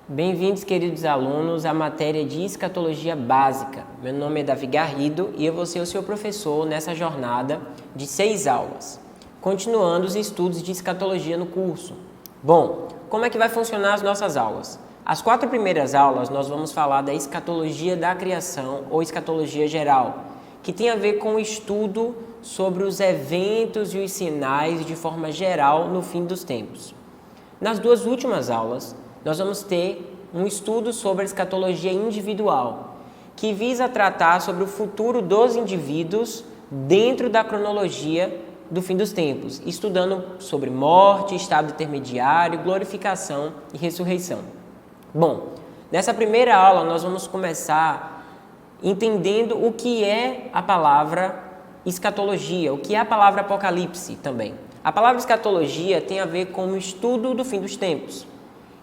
Bem-vindos, queridos alunos, à matéria de Escatologia Básica. Meu nome é Davi Garrido e eu vou ser o seu professor nessa jornada de 6 aulas, continuando os estudos de escatologia no curso. Bom, como é que vai funcionar as nossas aulas? As 4 primeiras aulas nós vamos falar da escatologia da criação ou escatologia geral, que tem a ver com o estudo sobre os eventos e os sinais de forma geral no fim dos tempos. Nas 2 últimas aulas, nós vamos ter um estudo sobre a escatologia individual, que visa tratar sobre o futuro dos indivíduos dentro da cronologia do fim dos tempos, estudando sobre morte, estado intermediário, glorificação e ressurreição. Bom, nessa primeira aula nós vamos começar entendendo o que é a palavra escatologia, o que é a palavra apocalipse também. A palavra escatologia tem a ver com o estudo do fim dos tempos.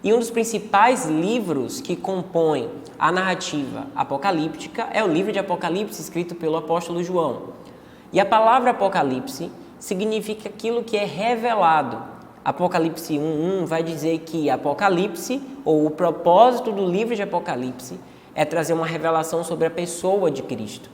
E um dos principais livros que compõem a narrativa apocalíptica é o livro de Apocalipse, escrito pelo apóstolo João. E a palavra apocalipse significa aquilo que é revelado. Apocalipse 1:1 vai dizer que Apocalipse, ou o propósito do livro de Apocalipse, é trazer uma revelação sobre a pessoa de Cristo.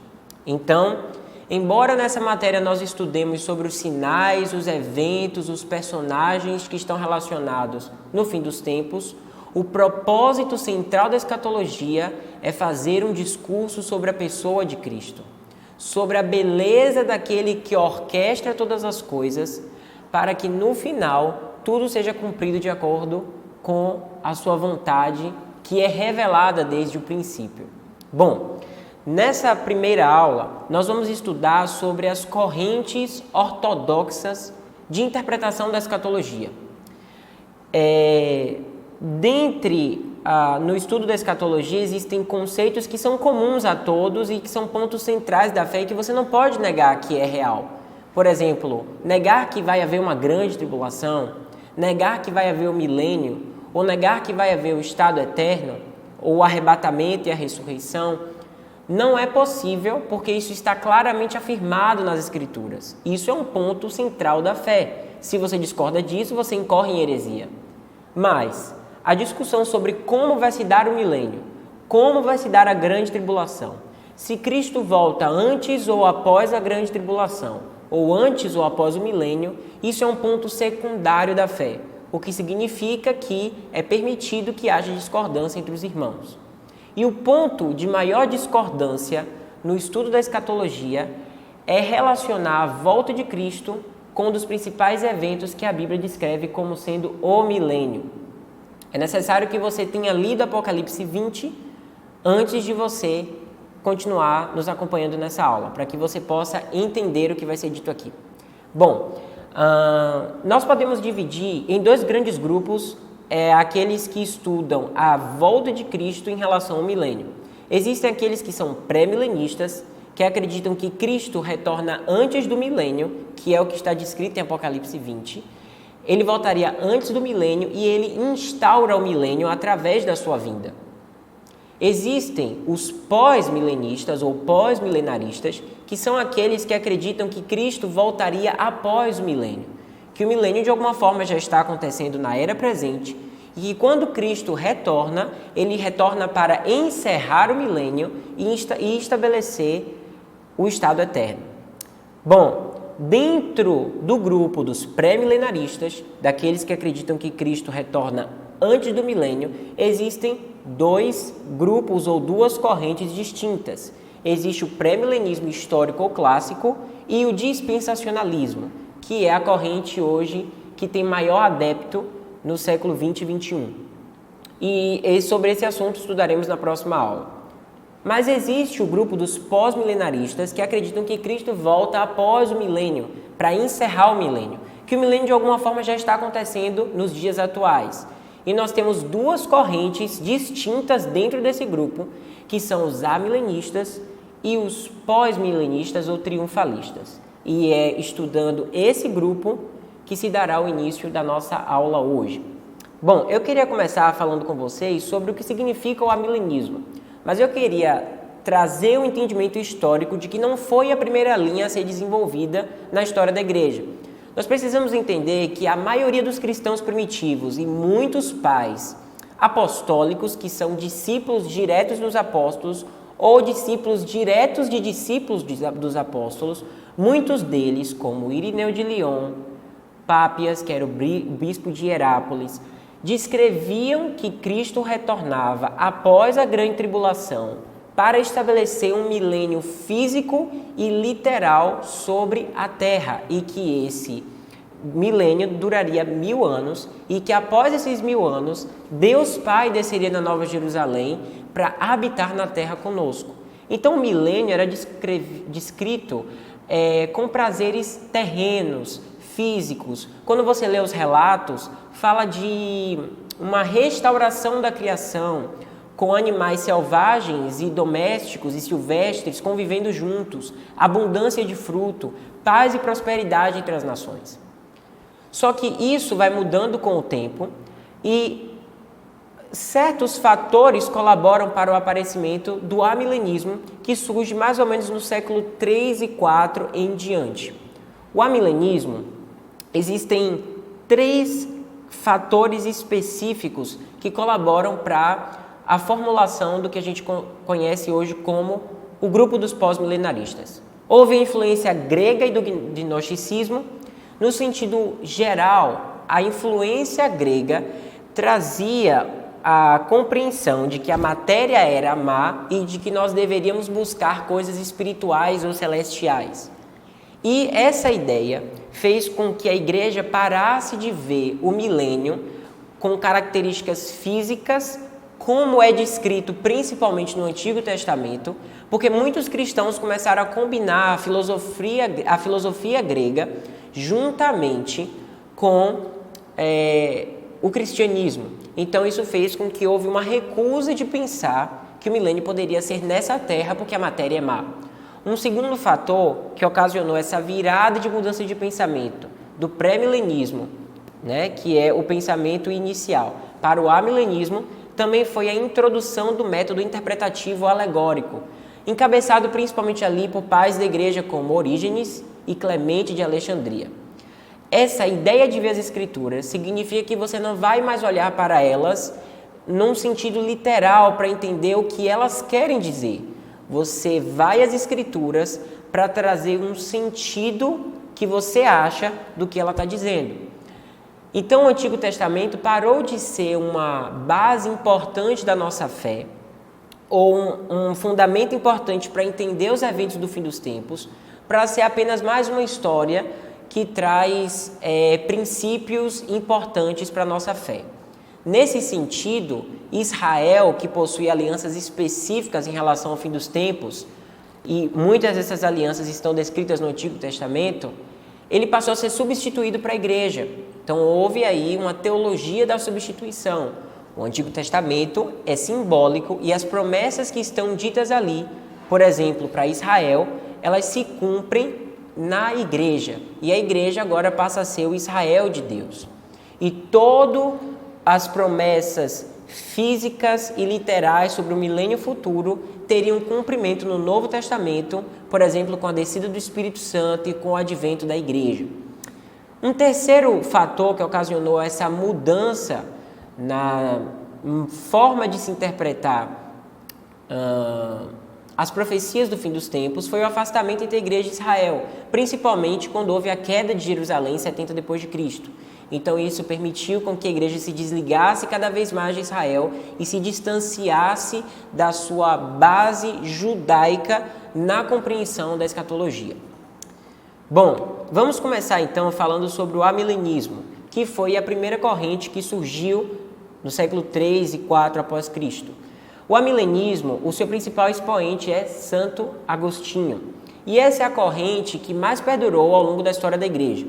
Então, embora nessa matéria nós estudemos sobre os sinais, os eventos, os personagens que estão relacionados no fim dos tempos, o propósito central da escatologia é fazer um discurso sobre a pessoa de Cristo, sobre a beleza daquele que orquestra todas as coisas, para que no final tudo seja cumprido de acordo com a sua vontade, que é revelada desde o princípio. Bom, nessa primeira aula, nós vamos estudar sobre as correntes ortodoxas de interpretação da escatologia. No estudo da escatologia, existem conceitos que são comuns a todos e que são pontos centrais da fé e que você não pode negar que é real. Por exemplo, negar que vai haver uma grande tribulação, negar que vai haver o milênio, ou negar que vai haver o estado eterno, ou o arrebatamento e a ressurreição, não é possível, porque isso está claramente afirmado nas Escrituras. Isso é um ponto central da fé. Se você discorda disso, você incorre em heresia. Mas a discussão sobre como vai se dar o milênio, como vai se dar a grande tribulação, se Cristo volta antes ou após a grande tribulação, ou antes ou após o milênio, isso é um ponto secundário da fé, o que significa que é permitido que haja discordância entre os irmãos. E o ponto de maior discordância no estudo da escatologia é relacionar a volta de Cristo com um dos principais eventos que a Bíblia descreve como sendo o milênio. É necessário que você tenha lido Apocalipse 20 antes de você continuar nos acompanhando nessa aula, para que você possa entender o que vai ser dito aqui. Bom, nós podemos dividir em 2 grandes grupos aqueles que estudam a volta de Cristo em relação ao milênio. Existem aqueles que são pré-milenistas, que acreditam que Cristo retorna antes do milênio, que é o que está descrito em Apocalipse 20. Ele voltaria antes do milênio e ele instaura o milênio através da sua vinda. Existem os pós-milenistas ou pós-milenaristas, que são aqueles que acreditam que Cristo voltaria após o milênio, que o milênio de alguma forma já está acontecendo na era presente e que quando Cristo retorna, ele retorna para encerrar o milênio e estabelecer o estado eterno. Bom, dentro do grupo dos pré-milenaristas, daqueles que acreditam que Cristo retorna antes do milênio, existem 2 grupos ou 2 correntes distintas. Existe o pré-milenismo histórico ou clássico e o dispensacionalismo, que é a corrente hoje que tem maior adepto no século 20 e 21. E sobre esse assunto estudaremos na próxima aula. Mas existe o grupo dos pós-milenaristas que acreditam que Cristo volta após o milênio, para encerrar o milênio, que o milênio de alguma forma já está acontecendo nos dias atuais. E nós temos 2 correntes distintas dentro desse grupo, que são os amilenistas e os pós-milenistas ou triunfalistas. E é estudando esse grupo que se dará o início da nossa aula hoje. Bom, eu queria começar falando com vocês sobre o que significa o amilenismo. mas eu queria trazer um entendimento histórico de que não foi a primeira linha a ser desenvolvida na história da igreja. Nós precisamos entender que a maioria dos cristãos primitivos e muitos pais apostólicos, que são discípulos diretos dos apóstolos ou discípulos diretos de discípulos dos apóstolos, muitos deles, como Irineu de Lyon, Pápias, que era o bispo de Hierápolis, descreviam que Cristo retornava após a grande tribulação para estabelecer um milênio físico e literal sobre a terra, e que esse milênio duraria 1000 anos, e que após esses 1000 anos, Deus Pai desceria na Nova Jerusalém para habitar na terra conosco. Então o milênio era descrito com prazeres terrenos, físicos. Quando você lê os relatos, fala de uma restauração da criação, com animais selvagens e domésticos e silvestres convivendo juntos, abundância de fruto, paz e prosperidade entre as nações. Só que isso vai mudando com o tempo e certos fatores colaboram para o aparecimento do amilenismo, que surge mais ou menos no século 3 e 4 em diante. O amilenismo, existem 3 fatores específicos que colaboram para a formulação do que a gente conhece hoje como o grupo dos pós-milenaristas. Houve a influência grega e do gnosticismo. No sentido geral, a influência grega trazia a compreensão de que a matéria era má e de que nós deveríamos buscar coisas espirituais ou celestiais. E essa ideia fez com que a igreja parasse de ver o milênio com características físicas, como é descrito principalmente no Antigo Testamento, porque muitos cristãos começaram a combinar a filosofia grega juntamente com o cristianismo. Então isso fez com que houve uma recusa de pensar que o milênio poderia ser nessa terra porque a matéria é má. Um segundo fator que ocasionou essa virada de mudança de pensamento do pré-milenismo, que é o pensamento inicial, para o amilenismo, também foi a introdução do método interpretativo alegórico, encabeçado principalmente ali por pais da igreja como Orígenes e Clemente de Alexandria. Essa ideia de ver as escrituras significa que você não vai mais olhar para elas num sentido literal para entender o que elas querem dizer. Você vai às escrituras para trazer um sentido que você acha do que ela está dizendo. Então o Antigo Testamento parou de ser uma base importante da nossa fé, ou um fundamento importante para entender os eventos do fim dos tempos, para ser apenas mais uma história que traz princípios importantes para a nossa fé. Nesse sentido, Israel, que possui alianças específicas em relação ao fim dos tempos, e muitas dessas alianças estão descritas no Antigo Testamento, ele passou a ser substituído para a igreja. Então houve aí uma teologia da substituição. O Antigo Testamento é simbólico e as promessas que estão ditas ali, por exemplo, para Israel, elas se cumprem na igreja. E a igreja agora passa a ser o Israel de Deus. E todas as promessas físicas e literais sobre o milênio futuro teriam cumprimento no Novo Testamento, por exemplo, com a descida do Espírito Santo e com o advento da igreja. Um terceiro fator que ocasionou essa mudança na forma de se interpretar as profecias do fim dos tempos foi o afastamento entre a igreja e Israel, principalmente quando houve a queda de Jerusalém em 70 depois de Cristo. Então isso permitiu com que a igreja se desligasse cada vez mais de Israel e se distanciasse da sua base judaica na compreensão da escatologia. Bom, vamos começar então falando sobre o amilenismo, que foi a primeira corrente que surgiu no século 3 e 4 após Cristo. O amilenismo, o seu principal expoente é Santo Agostinho, e essa é a corrente que mais perdurou ao longo da história da igreja.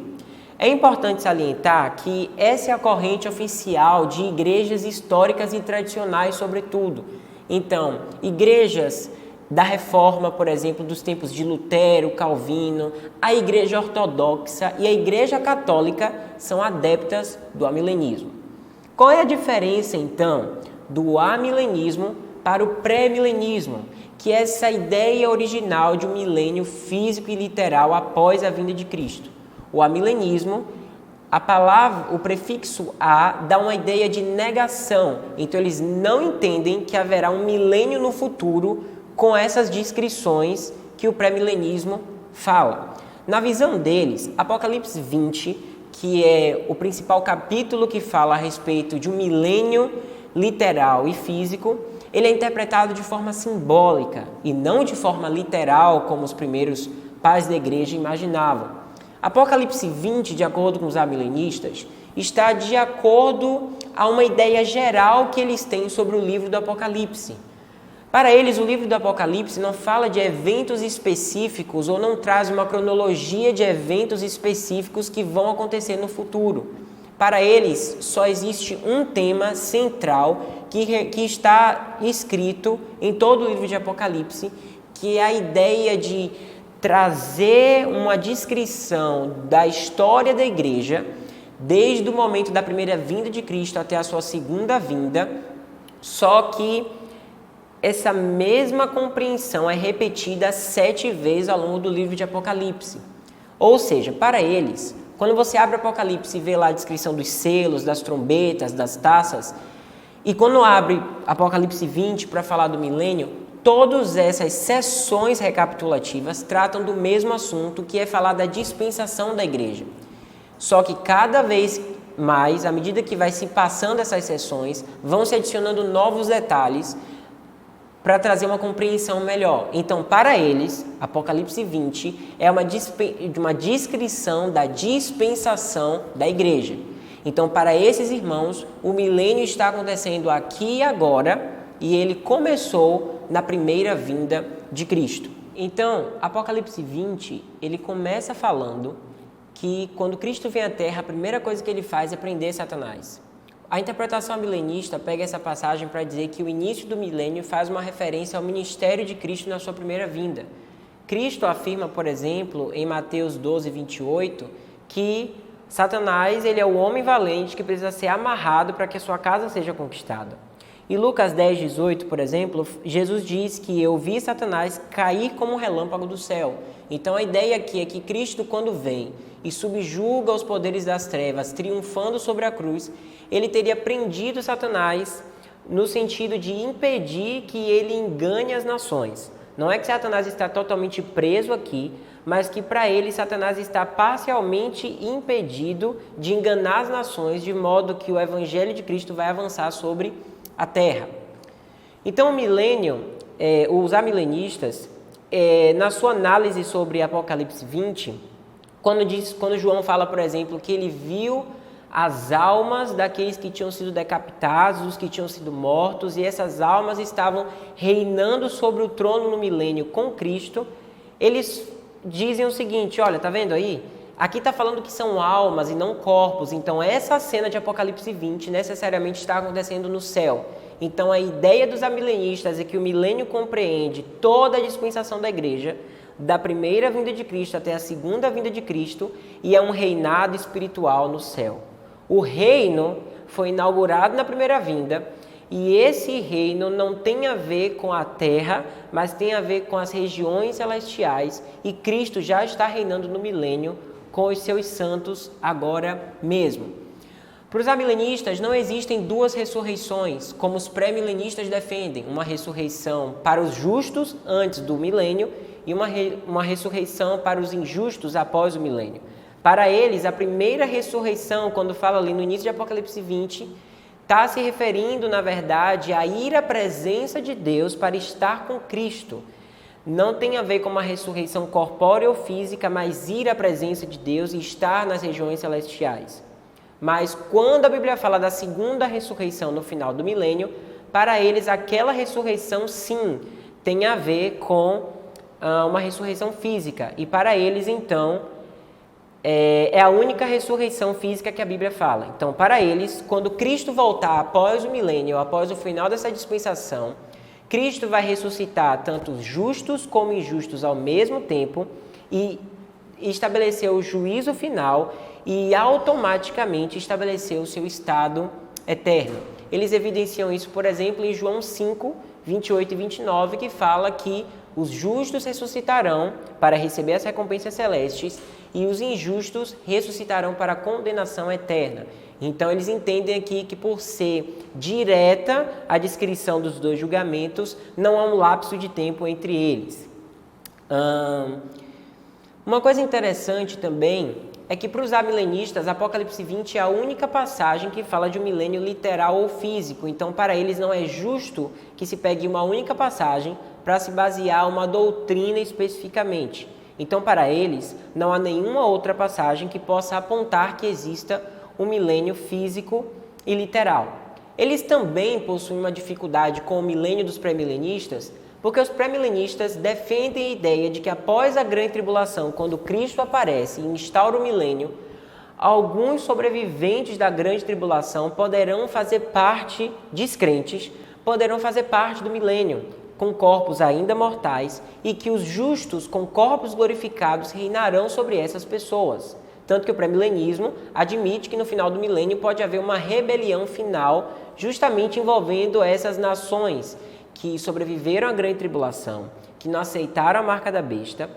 É importante salientar que essa é a corrente oficial de igrejas históricas e tradicionais, sobretudo. Então, igrejas da Reforma, por exemplo, dos tempos de Lutero, Calvino, a Igreja Ortodoxa e a Igreja Católica são adeptas do amilenismo. Qual é a diferença, então, do amilenismo para o pré-milenismo, que é essa ideia original de um milênio físico e literal após a vinda de Cristo. O amilenismo, a palavra, o prefixo a, dá uma ideia de negação. Então eles não entendem que haverá um milênio no futuro com essas descrições que o pré-milenismo fala. Na visão deles, Apocalipse 20, que é o principal capítulo que fala a respeito de um milênio literal e físico, ele é interpretado de forma simbólica e não de forma literal, como os primeiros pais da igreja imaginavam. Apocalipse 20, de acordo com os amilenistas, está de acordo a uma ideia geral que eles têm sobre o livro do Apocalipse. Para eles, o livro do Apocalipse não fala de eventos específicos ou não traz uma cronologia de eventos específicos que vão acontecer no futuro. Para eles, só existe um tema central que está escrito em todo o livro de Apocalipse, que é a ideia de trazer uma descrição da história da igreja, desde o momento da primeira vinda de Cristo até a sua segunda vinda, só que essa mesma compreensão é repetida 7 vezes ao longo do livro de Apocalipse. Ou seja, para eles, quando você abre Apocalipse e vê lá a descrição dos selos, das trombetas, das taças, e quando abre Apocalipse 20 para falar do milênio, todas essas seções recapitulativas tratam do mesmo assunto, que é falar da dispensação da igreja. Só que cada vez mais, à medida que vai se passando essas seções, vão se adicionando novos detalhes para trazer uma compreensão melhor. Então, para eles, Apocalipse 20 é uma descrição da dispensação da igreja. Então, para esses irmãos, o milênio está acontecendo aqui e agora, e ele começou na primeira vinda de Cristo. Então, Apocalipse 20, ele começa falando que quando Cristo vem à Terra, a primeira coisa que ele faz é prender Satanás. A interpretação milenista pega essa passagem para dizer que o início do milênio faz uma referência ao ministério de Cristo na sua primeira vinda. Cristo afirma, por exemplo, em Mateus 12, 28, que Satanás ele é o homem valente que precisa ser amarrado para que a sua casa seja conquistada. Em Lucas 10, 18, por exemplo, Jesus diz que eu vi Satanás cair como um relâmpago do céu. Então a ideia aqui é que Cristo, quando vem e subjuga os poderes das trevas, triunfando sobre a cruz, ele teria prendido Satanás no sentido de impedir que ele engane as nações. Não é que Satanás está totalmente preso aqui, mas que para ele Satanás está parcialmente impedido de enganar as nações, de modo que o evangelho de Cristo vai avançar sobre a terra. Então o milênio, os amilenistas, na sua análise sobre Apocalipse 20, quando João fala, por exemplo, que ele viu as almas daqueles que tinham sido decapitados, os que tinham sido mortos, e essas almas estavam reinando sobre o trono no milênio com Cristo, eles dizem o seguinte, olha, tá vendo aí? Aqui está falando que são almas e não corpos, então essa cena de Apocalipse 20 necessariamente está acontecendo no céu. Então a ideia dos amilenistas é que o milênio compreende toda a dispensação da igreja, da primeira vinda de Cristo até a segunda vinda de Cristo, e é um reinado espiritual no céu. O reino foi inaugurado na primeira vinda, e esse reino não tem a ver com a terra, mas tem a ver com as regiões celestiais, e Cristo já está reinando no milênio com os seus santos agora mesmo. Para os amilenistas não existem duas ressurreições, como os pré-milenistas defendem, uma ressurreição para os justos antes do milênio e uma ressurreição para os injustos após o milênio. Para eles, a primeira ressurreição, quando fala ali no início de Apocalipse 20, está se referindo, na verdade, a ir à presença de Deus para estar com Cristo. Não tem a ver com uma ressurreição corpórea ou física, mas ir à presença de Deus e estar nas regiões celestiais. Mas quando a Bíblia fala da segunda ressurreição no final do milênio, para eles aquela ressurreição sim tem a ver com uma ressurreição física. E para eles então é a única ressurreição física que a Bíblia fala. Então para eles, quando Cristo voltar após o milênio, após o final dessa dispensação, Cristo vai ressuscitar tanto os justos como injustos ao mesmo tempo e estabelecer o juízo final e automaticamente estabelecer o seu estado eterno. Eles evidenciam isso, por exemplo, em João 5, 28 e 29, que fala que os justos ressuscitarão para receber as recompensas celestes e os injustos ressuscitarão para a condenação eterna. Então, eles entendem aqui que, por ser direta a descrição dos dois julgamentos, não há um lapso de tempo entre eles. Uma coisa interessante também é que, para os amilenistas, Apocalipse 20 é a única passagem que fala de um milênio literal ou físico. Então, para eles, não é justo que se pegue uma única passagem para se basear uma doutrina especificamente. Então, para eles, não há nenhuma outra passagem que possa apontar que exista um milênio físico e literal. Eles também possuem uma dificuldade com o milênio dos pré-milenistas, porque os pré-milenistas defendem a ideia de que após a grande tribulação, quando Cristo aparece e instaura o milênio, alguns sobreviventes da grande tribulação poderão fazer parte, descrentes, poderão fazer parte do milênio, com corpos ainda mortais, e que os justos com corpos glorificados reinarão sobre essas pessoas. Tanto que o pré-milenismo admite que no final do milênio pode haver uma rebelião final, justamente envolvendo essas nações que sobreviveram à grande tribulação, que não aceitaram a marca da besta,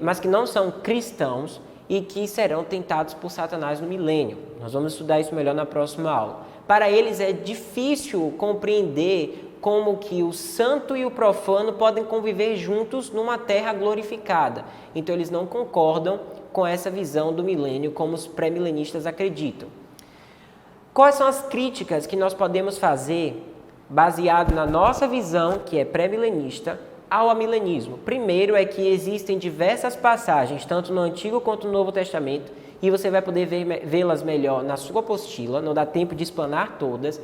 mas que não são cristãos e que serão tentados por Satanás no milênio. Nós vamos estudar isso melhor na próxima aula. Para eles é difícil compreender como que o santo e o profano podem conviver juntos numa terra glorificada. Então eles não concordam com essa visão do milênio como os pré-milenistas acreditam. Quais são as críticas que nós podemos fazer baseado na nossa visão, que é pré-milenista, ao amilenismo? Primeiro é que existem diversas passagens, tanto no Antigo quanto no Novo Testamento, e você vai poder vê-las melhor na sua apostila, não dá tempo de explanar todas,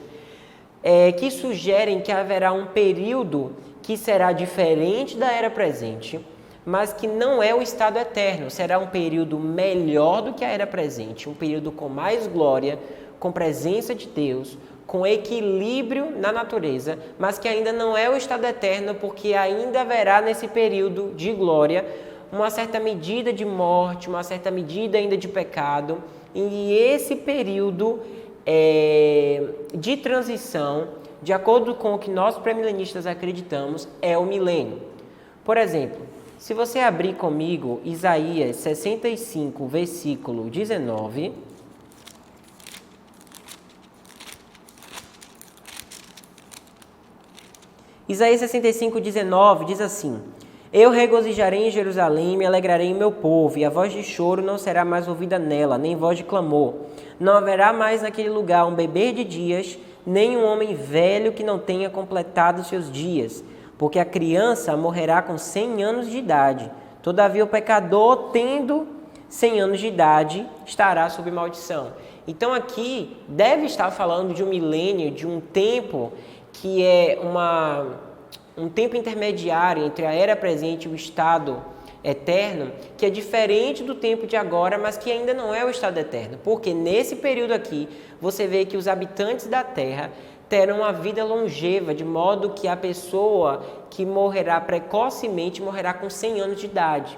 que sugerem que haverá um período que será diferente da era presente, mas que não é o estado eterno. Será um período melhor do que a era presente, um período com mais glória, com presença de Deus, com equilíbrio na natureza, mas que ainda não é o estado eterno, porque ainda haverá nesse período de glória uma certa medida de morte, uma certa medida ainda de pecado, e esse período de transição, de acordo com o que nós pré-milenistas acreditamos, é o milênio. Por exemplo, se você abrir comigo Isaías 65, versículo 19... Isaías 65, 19 diz assim: Eu regozijarei em Jerusalém, me alegrarei em meu povo, e a voz de choro não será mais ouvida nela, nem voz de clamor. Não haverá mais naquele lugar um bebê de dias, nem um homem velho que não tenha completado seus dias, porque a criança morrerá com 100 anos de idade. Todavia o pecador, tendo 100 anos de idade, estará sob maldição. Então aqui deve estar falando de um milênio, de um tempo que é um tempo intermediário entre a era presente e o estado eterno, que é diferente do tempo de agora, mas que ainda não é o estado eterno. Porque nesse período aqui, você vê que os habitantes da terra terão uma vida longeva, de modo que a pessoa que morrerá precocemente morrerá com 100 anos de idade.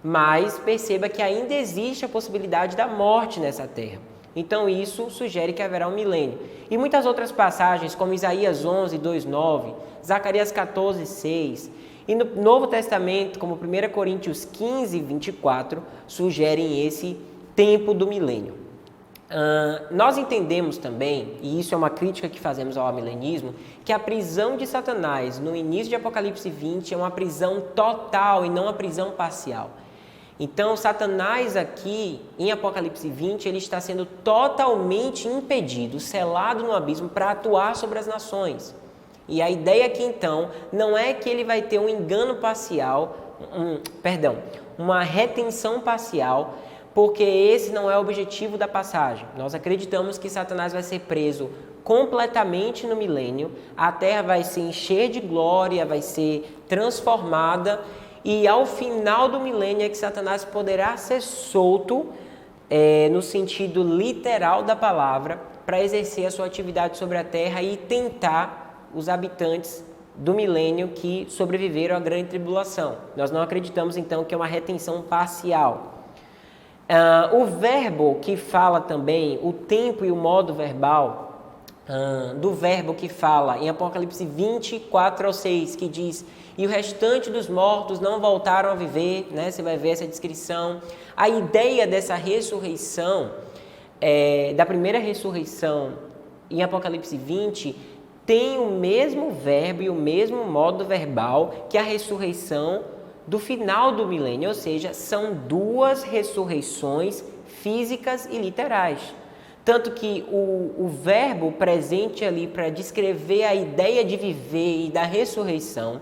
Mas perceba que ainda existe a possibilidade da morte nessa terra. Então isso sugere que haverá um milênio. E muitas outras passagens, como Isaías 11, 2, 9, Zacarias 14, 6, e no Novo Testamento, como 1 Coríntios 15, 24, sugerem esse tempo do milênio. Nós entendemos também, e isso é uma crítica que fazemos ao amilenismo, que a prisão de Satanás no início de Apocalipse 20 é uma prisão total e não uma prisão parcial. Então, Satanás aqui, em Apocalipse 20, ele está sendo totalmente impedido, selado no abismo para atuar sobre as nações. E a ideia aqui, então, não é que ele vai ter um engano parcial, uma retenção parcial, porque esse não é o objetivo da passagem. Nós acreditamos que Satanás vai ser preso completamente no milênio, a terra vai se encher de glória, vai ser transformada, e ao final do milênio é que Satanás poderá ser solto, no sentido literal da palavra, para exercer a sua atividade sobre a terra e tentar os habitantes do milênio que sobreviveram à grande tribulação. Nós não acreditamos, então, que é uma retenção parcial. O verbo que fala também, o tempo e o modo verbal, do verbo que fala em Apocalipse 24:6, que diz: e o restante dos mortos não voltaram a viver, né? Você vai ver essa descrição. A ideia dessa ressurreição, da primeira ressurreição em Apocalipse 20, tem o mesmo verbo e o mesmo modo verbal que a ressurreição do final do milênio, ou seja, são duas ressurreições físicas e literais. Tanto que o verbo presente ali para descrever a ideia de viver e da ressurreição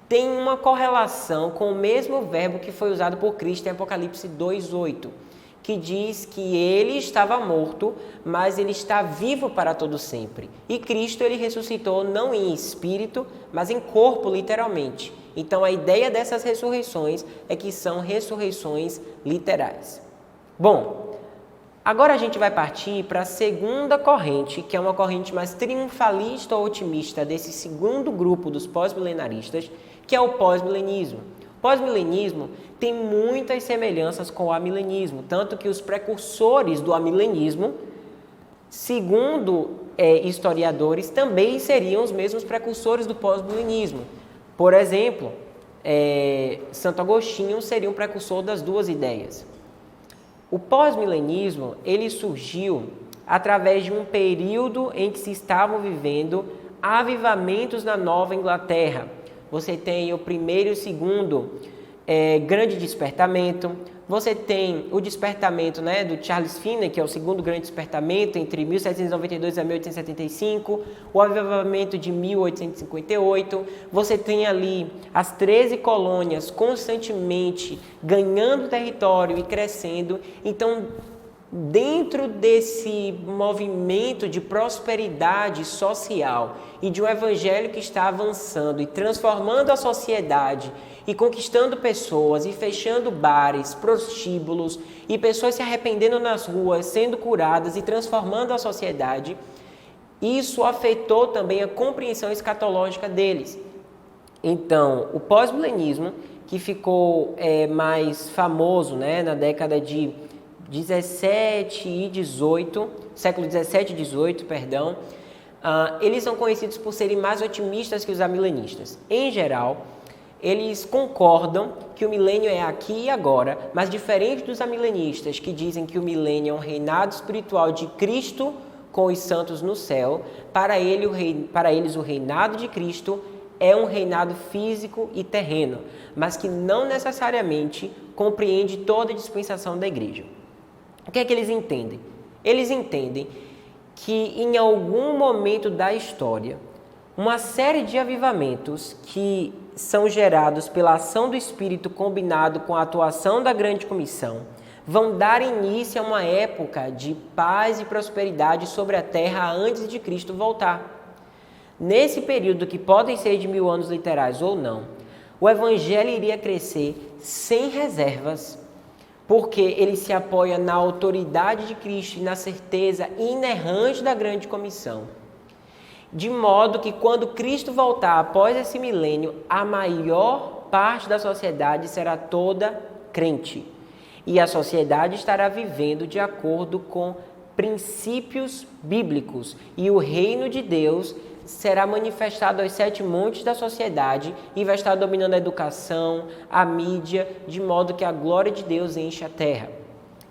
tem uma correlação com o mesmo verbo que foi usado por Cristo em Apocalipse 2:8, que diz que ele estava morto, mas ele está vivo para todo sempre. E Cristo, ele ressuscitou não em espírito, mas em corpo, literalmente. Então a ideia dessas ressurreições é que são ressurreições literais. Bom, agora a gente vai partir para a segunda corrente, que é uma corrente mais triunfalista ou otimista desse segundo grupo dos pós-milenaristas, que é o pós-milenismo. O pós-milenismo tem muitas semelhanças com o amilenismo, tanto que os precursores do amilenismo, segundo historiadores, também seriam os mesmos precursores do pós-milenismo. Por exemplo, Santo Agostinho seria um precursor das duas ideias. O pós-milenismo, ele surgiu através de um período em que se estavam vivendo avivamentos na Nova Inglaterra. Você tem o primeiro e o segundo grande despertamento. Você tem o despertamento, né, do Charles Finney, que é o segundo grande despertamento, entre 1792 a 1875, o avivamento de 1858. Você tem ali as 13 colônias constantemente ganhando território e crescendo. Então, dentro desse movimento de prosperidade social e de um evangelho que está avançando e transformando a sociedade e conquistando pessoas e fechando bares, prostíbulos e pessoas se arrependendo nas ruas, sendo curadas e transformando a sociedade, isso afetou também a compreensão escatológica deles. Então, o pós-milenismo, que ficou mais famoso, né, na década de 17 e 18, século 17 e 18, perdão, eles são conhecidos por serem mais otimistas que os amilenistas. Em geral, eles concordam que o milênio é aqui e agora, mas diferente dos amilenistas, que dizem que o milênio é um reinado espiritual de Cristo com os santos no céu, para eles o reinado de Cristo é um reinado físico e terreno, mas que não necessariamente compreende toda a dispensação da igreja. O que é que eles entendem? Eles entendem que em algum momento da história, uma série de avivamentos que são gerados pela ação do Espírito combinado com a atuação da grande comissão vão dar início a uma época de paz e prosperidade sobre a terra antes de Cristo voltar. Nesse período, que podem ser de 1000 anos literais ou não, o evangelho iria crescer sem reservas, porque ele se apoia na autoridade de Cristo e na certeza inerrante da grande comissão. De modo que quando Cristo voltar após esse milênio, a maior parte da sociedade será toda crente. E a sociedade estará vivendo de acordo com princípios bíblicos. E o reino de Deus será manifestado aos 7 montes da sociedade e vai estar dominando a educação, a mídia, de modo que a glória de Deus enche a terra.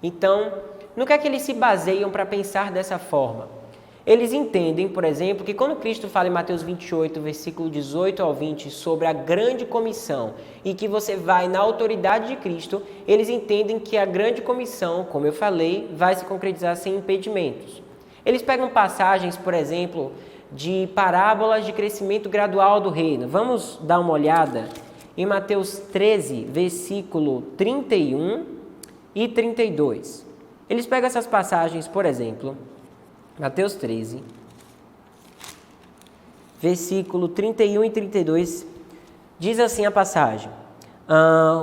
Então, no que é que eles se baseiam para pensar dessa forma? Eles entendem, por exemplo, que quando Cristo fala em Mateus 28, versículo 18 ao 20, sobre a grande comissão e que você vai na autoridade de Cristo, eles entendem que a grande comissão, como eu falei, vai se concretizar sem impedimentos. Eles pegam passagens, por exemplo, de parábolas de crescimento gradual do reino. Vamos dar uma olhada em Mateus 13, versículo 31 e 32. Eles pegam essas passagens, por exemplo, Mateus 13, versículo 31 e 32, diz assim a passagem: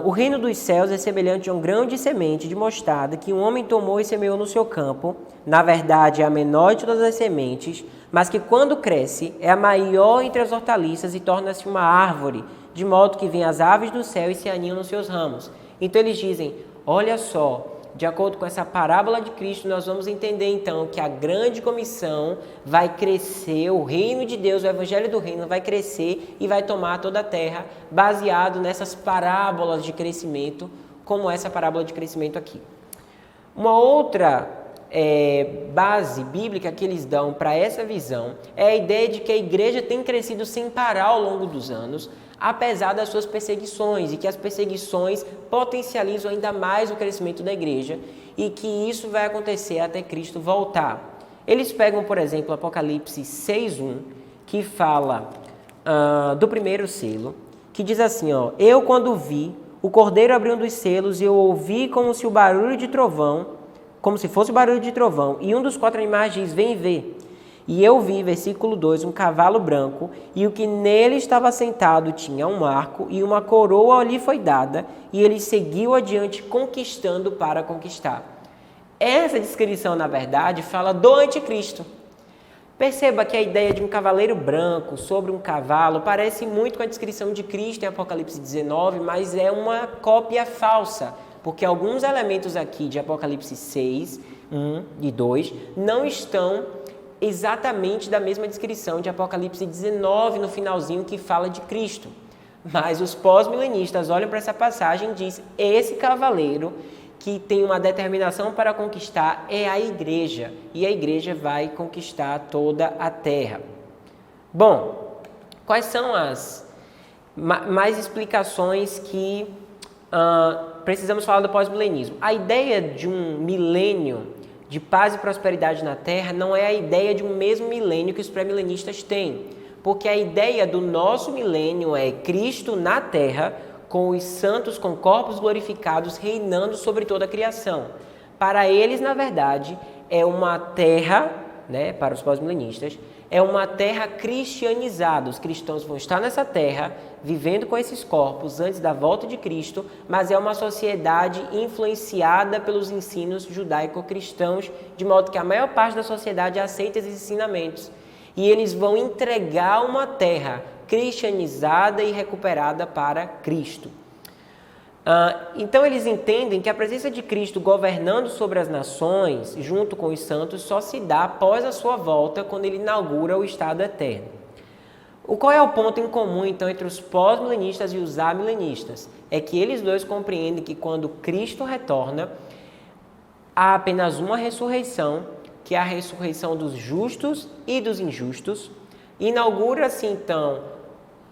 o reino dos céus é semelhante a um grão de semente de mostarda que um homem tomou e semeou no seu campo. Na verdade, é a menor de todas as sementes, mas que quando cresce é a maior entre as hortaliças e torna-se uma árvore, de modo que vêm as aves do céu e se aninham nos seus ramos. Então eles dizem: olha só, de acordo com essa parábola de Cristo, nós vamos entender então que a grande comissão vai crescer, o reino de Deus, o evangelho do reino vai crescer e vai tomar toda a terra, baseado nessas parábolas de crescimento, como essa parábola de crescimento aqui. Uma outra base bíblica que eles dão para essa visão é a ideia de que a igreja tem crescido sem parar ao longo dos anos, apesar das suas perseguições, e que as perseguições potencializam ainda mais o crescimento da igreja e que isso vai acontecer até Cristo voltar. Eles pegam, por exemplo, Apocalipse 6:1, que fala do primeiro selo, que diz assim, eu quando vi o cordeiro abrir um dos selos e eu ouvi como se fosse o barulho de trovão, e um dos 4 animais diz, vem ver. E eu vi, versículo 2, um cavalo branco, e o que nele estava sentado tinha um arco, e uma coroa lhe foi dada, e ele seguiu adiante conquistando para conquistar. Essa descrição, na verdade, fala do anticristo. Perceba que a ideia de um cavaleiro branco sobre um cavalo parece muito com a descrição de Cristo em Apocalipse 19, mas é uma cópia falsa, porque alguns elementos aqui de Apocalipse 6, 1 e 2, não estão exatamente da mesma descrição de Apocalipse 19, no finalzinho, que fala de Cristo. Mas os pós-milenistas olham para essa passagem e dizem, esse cavaleiro que tem uma determinação para conquistar é a igreja, e a igreja vai conquistar toda a terra. Bom, quais são as mais explicações que precisamos falar do pós-milenismo? A ideia de um milênio de paz e prosperidade na terra não é a ideia de um mesmo milênio que os pré-milenistas têm, porque a ideia do nosso milênio é Cristo na terra, com os santos com corpos glorificados reinando sobre toda a criação. Para eles, na verdade, é uma terra, para os pós-milenistas, é uma terra cristianizada. Os cristãos vão estar nessa terra, vivendo com esses corpos antes da volta de Cristo, mas é uma sociedade influenciada pelos ensinos judaico-cristãos, de modo que a maior parte da sociedade aceita esses ensinamentos. E eles vão entregar uma terra cristianizada e recuperada para Cristo. Então eles entendem que a presença de Cristo governando sobre as nações, junto com os santos, só se dá após a sua volta, quando ele inaugura o estado eterno. Qual é o ponto em comum, então, entre os pós-milenistas e os amilenistas? É que eles dois compreendem que quando Cristo retorna, há apenas uma ressurreição, que é a ressurreição dos justos e dos injustos. Inaugura-se, então,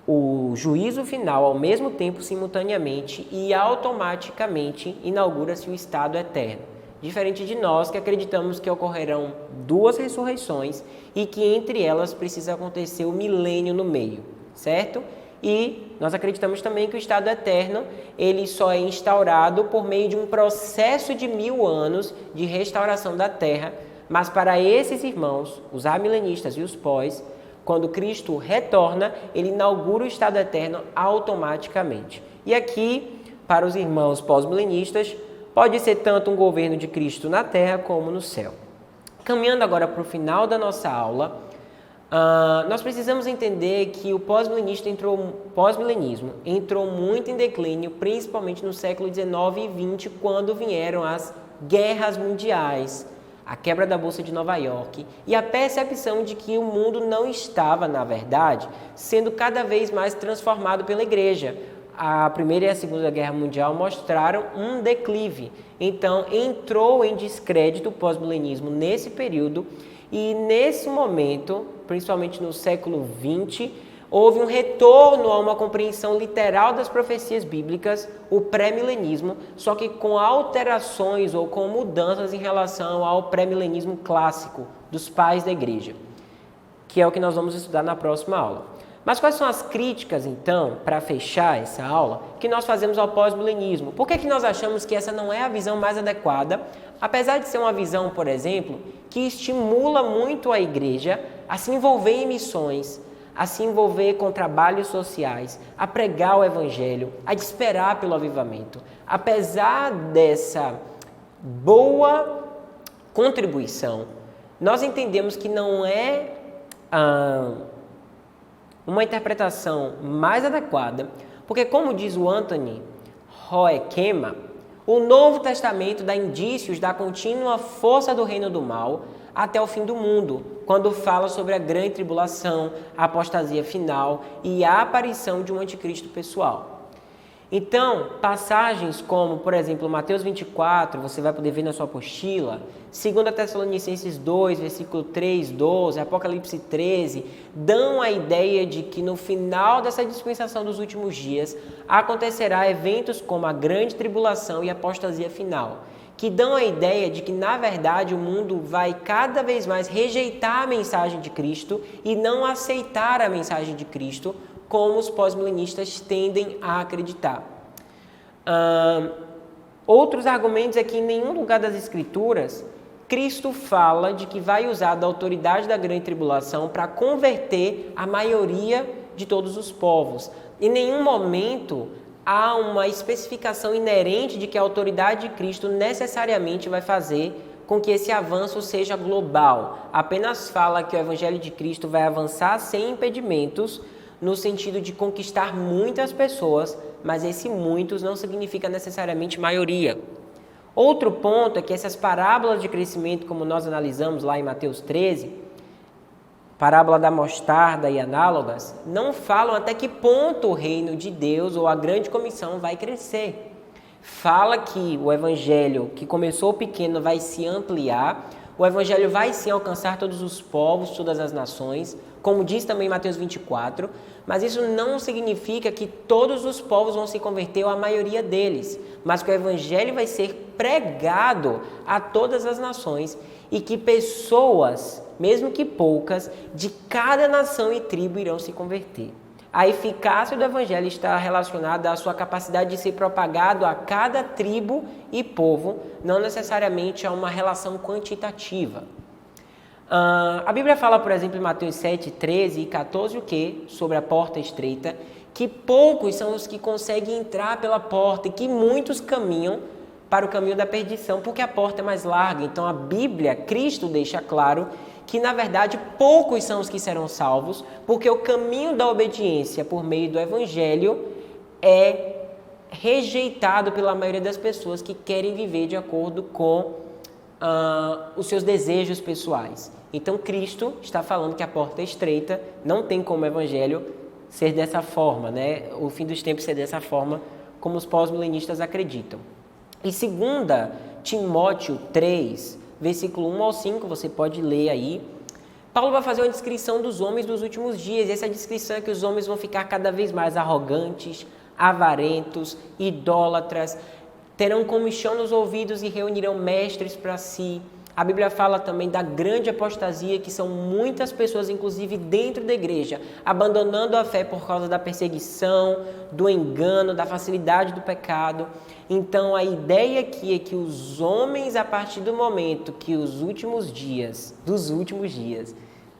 o juízo final ao mesmo tempo, simultaneamente, e automaticamente inaugura-se o estado eterno. Diferente de nós, que acreditamos que ocorrerão 2 ressurreições e que entre elas precisa acontecer o milênio no meio, certo? E nós acreditamos também que o estado eterno ele só é instaurado por meio de um processo de 1000 anos de restauração da terra, mas para esses irmãos, os amilenistas e os pós, quando Cristo retorna, ele inaugura o estado eterno automaticamente. E aqui, para os irmãos pós-milenistas, pode ser tanto um governo de Cristo na terra como no céu. Caminhando agora para o final da nossa aula, nós precisamos entender que o pós-milenismo entrou muito em declínio, principalmente no século XIX e XX, quando vieram as guerras mundiais, a quebra da Bolsa de Nova York e a percepção de que o mundo não estava, na verdade, sendo cada vez mais transformado pela igreja. A Primeira e a Segunda Guerra Mundial mostraram um declive. Então, entrou em descrédito o pós-milenismo nesse período e, nesse momento, principalmente no século XX, houve um retorno a uma compreensão literal das profecias bíblicas, o pré-milenismo, só que com alterações ou com mudanças em relação ao pré-milenismo clássico dos pais da igreja, que é o que nós vamos estudar na próxima aula. Mas quais são as críticas, então, para fechar essa aula, que nós fazemos ao pós-milenismo? Por que nós achamos que essa não é a visão mais adequada, apesar de ser uma visão, por exemplo, que estimula muito a igreja a se envolver em missões, a se envolver com trabalhos sociais, a pregar o evangelho, a esperar pelo avivamento? Apesar dessa boa contribuição, nós entendemos que não é uma interpretação mais adequada, porque, como diz o Anthony Hoekema, O Novo Testamento dá indícios da contínua força do reino do mal até o fim do mundo, quando fala sobre a grande tribulação, a apostasia final e a aparição de um anticristo pessoal. Então, passagens como, por exemplo, Mateus 24, você vai poder ver na sua apostila, 2 Tessalonicenses 2, versículo 3, 12, Apocalipse 13, dão a ideia de que no final dessa dispensação dos últimos dias acontecerá eventos como a grande tribulação e a apostasia final, que dão a ideia de que, na verdade, o mundo vai cada vez mais rejeitar a mensagem de Cristo e não aceitar a mensagem de Cristo, como os pós-milenistas tendem a acreditar. Outros argumentos é que em nenhum lugar das Escrituras, Cristo fala de que vai usar da autoridade da grande tribulação para converter a maioria de todos os povos. Em nenhum momento há uma especificação inerente de que a autoridade de Cristo necessariamente vai fazer com que esse avanço seja global. Apenas fala que o Evangelho de Cristo vai avançar sem impedimentos, no sentido de conquistar muitas pessoas, mas esse muitos não significa necessariamente maioria. Outro ponto é que essas parábolas de crescimento, como nós analisamos lá em Mateus 13, parábola da mostarda e análogas, não falam até que ponto o reino de Deus ou a grande comissão vai crescer. Fala que o evangelho que começou pequeno vai se ampliar, o evangelho vai sim alcançar todos os povos, todas as nações, como diz também Mateus 24, mas isso não significa que todos os povos vão se converter, ou a maioria deles, mas que o evangelho vai ser pregado a todas as nações e que pessoas, mesmo que poucas, de cada nação e tribo irão se converter. A eficácia do evangelho está relacionada à sua capacidade de ser propagado a cada tribo e povo, não necessariamente a uma relação quantitativa. A Bíblia fala, por exemplo, em Mateus 7, 13 e 14, o quê? Sobre a porta estreita, que poucos são os que conseguem entrar pela porta e que muitos caminham para o caminho da perdição, porque a porta é mais larga. Então a Bíblia, Cristo deixa claro que, na verdade, poucos são os que serão salvos, porque o caminho da obediência por meio do Evangelho é rejeitado pela maioria das pessoas que querem viver de acordo com os seus desejos pessoais. Então, Cristo está falando que a porta é estreita, não tem como o Evangelho ser dessa forma, né? O fim dos tempos ser dessa forma, como os pós-milenistas acreditam. E 2 Timóteo 3, versículo 1 ao 5, você pode ler aí. Paulo vai fazer uma descrição dos homens dos últimos dias. E essa descrição é que os homens vão ficar cada vez mais arrogantes, avarentos, idólatras, terão comichão nos ouvidos e reunirão mestres para si. A Bíblia fala também da grande apostasia, que são muitas pessoas, inclusive dentro da igreja, abandonando a fé por causa da perseguição, do engano, da facilidade do pecado. Então, a ideia aqui é que os homens, a partir do momento que os últimos dias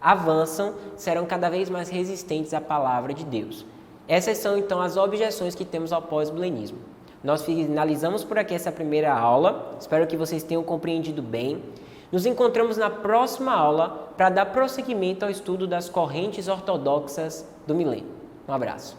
avançam, serão cada vez mais resistentes à palavra de Deus. Essas são, então, as objeções que temos ao pós-milenismo. Nós finalizamos por aqui essa primeira aula. Espero que vocês tenham compreendido bem. Nos encontramos na próxima aula para dar prosseguimento ao estudo das correntes ortodoxas do milênio. Um abraço.